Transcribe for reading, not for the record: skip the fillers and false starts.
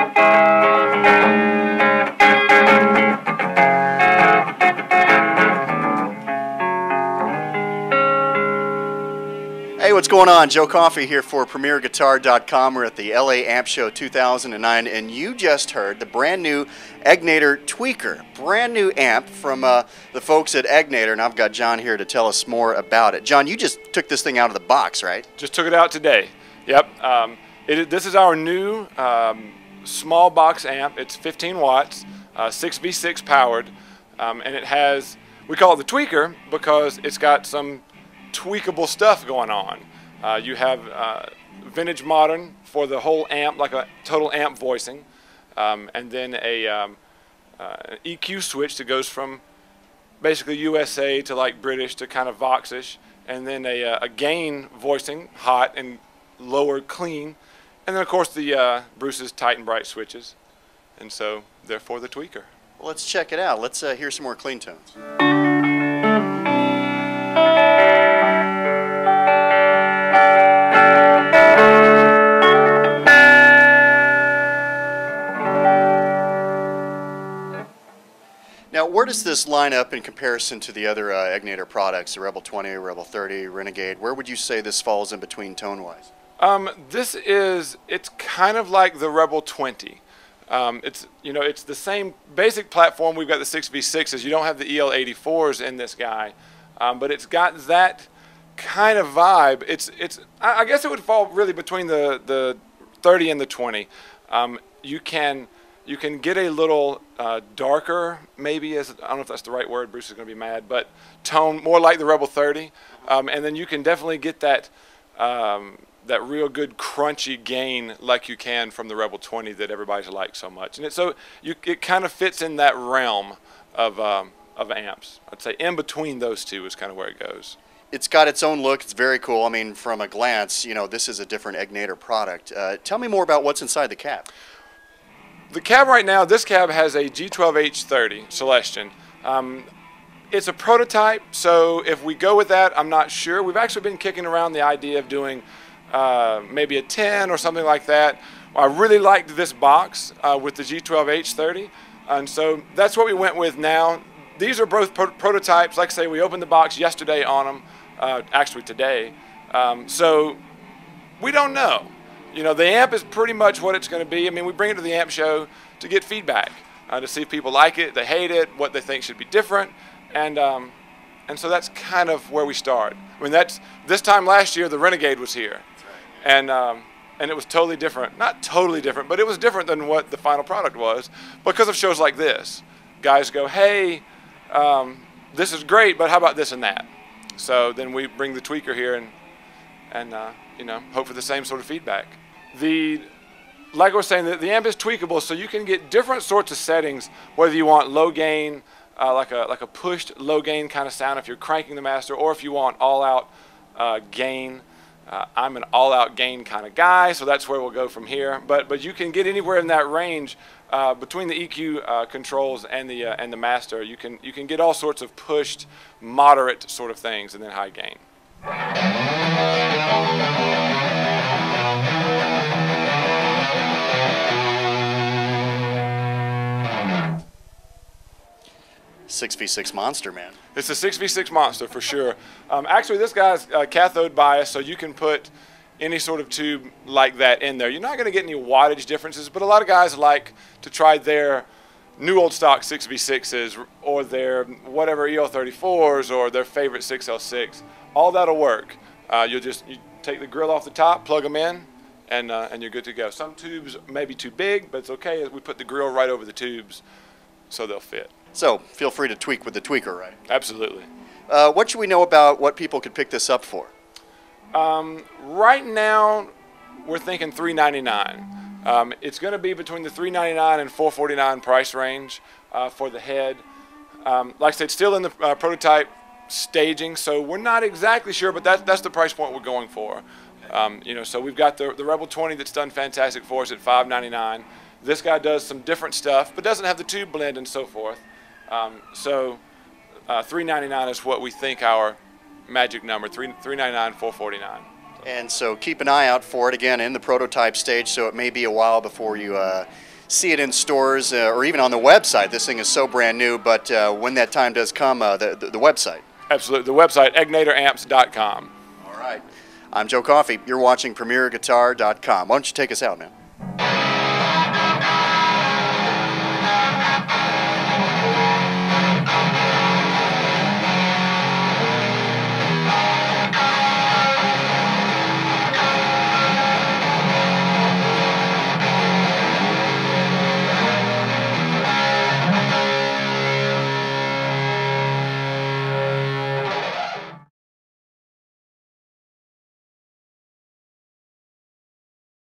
Hey, what's going on? Joe Coffey here for PremierGuitar.com. We're at the LA Amp Show 2009, and you just heard the brand new Egnater Tweaker. Brand new amp from the folks at Egnater, and I've got John here to tell us more about it. John, you just took this thing out of the box, right? Just took it out today. Yep. This is our new small box amp. It's 15 watts, 6V6 powered, and it has, we call it the Tweaker because it's got some tweakable stuff going on. You have vintage modern for the whole amp, like a total amp voicing, and then an EQ switch that goes from basically USA to like British to kind of Voxish, and then a gain voicing, hot and lower clean, and then of course the Bruce's tight and bright switches, and so therefore the Tweaker. Well, let's check it out. Let's hear some more clean tones. Now, where does this line up in comparison to the other Egnater products, the Rebel 20, Rebel 30, Renegade? Where would you say this falls in between tone-wise? It's kind of like the Rebel 20. It's the same basic platform. We've got the 6V6s. You don't have the EL84s in this guy, but it's got that kind of vibe. I guess it would fall really between the 30 and the 20. You can get a little darker, maybe, I don't know if that's the right word, Bruce is going to be mad, but tone more like the Rebel 30. And then you can definitely get that real good crunchy gain like you can from the Rebel 20 that everybody's liked so much. And it kind of fits in that realm of amps. I'd say in between those two is kind of where it goes. It's got its own look. It's very cool. I mean, from a glance, you know, this is a different Egnater product. Tell me more about what's inside the cab. The cab right now, this cab has a G12H30 Celestion. It's a prototype, so if we go with that, I'm not sure. We've actually been kicking around the idea of doing maybe a 10 or something like that. I really liked this box with the G12H30, and so that's what we went with now. These are both prototypes. Like I say, we opened the box yesterday on them, actually today. So we don't know. You know, the amp is pretty much what it's going to be. I mean, we bring it to the amp show to get feedback, to see if people like it, they hate it, what they think should be different, and so that's kind of where we start. I mean, this time last year the Renegade was here, and it was totally different. Not totally different, but it was different than what the final product was because of shows like this. Guys go, hey, this is great, but how about this and that? So then we bring the Tweaker here and you know, hope for the same sort of feedback. Like I was saying, the amp is tweakable, so you can get different sorts of settings, whether you want low gain, like a pushed low gain kind of sound if you're cranking the master, or if you want all-out gain. I'm an all-out gain kind of guy, so that's where we'll go from here. But you can get anywhere in that range between the EQ controls and the master. You can get all sorts of pushed, moderate sort of things, and then high gain. 6v6 monster, man. It's a 6v6 monster for sure. Actually, this guy's cathode bias, so you can put any sort of tube like that in there. You're not going to get any wattage differences, but a lot of guys like to try their new old stock 6v6s or their whatever EL34s or their favorite 6L6. All that'll work. You take the grill off the top, plug them in, and you're good to go. Some tubes may be too big, but it's okay. We put the grill right over the tubes so they'll fit. So feel free to tweak with the Tweaker, right? Absolutely. What should we know about what people could pick this up for? Right now, we're thinking $399. It's going to be between the $399 and $449 price range for the head. Like I said, still in the prototype staging, so we're not exactly sure, but that's the price point we're going for. You know, so we've got the Rebel 20 that's done fantastic for us at $599. This guy does some different stuff, but doesn't have the tube blend and so forth. So $399 is what we think our magic number, $399, $449. And so keep an eye out for it again in the prototype stage. So it may be a while before you see it in stores or even on the website. This thing is so brand new, but when that time does come, the website. Absolutely. The website, egnateramps.com. All right. I'm Joe Coffey. You're watching PremierGuitar.com. Why don't you take us out, man?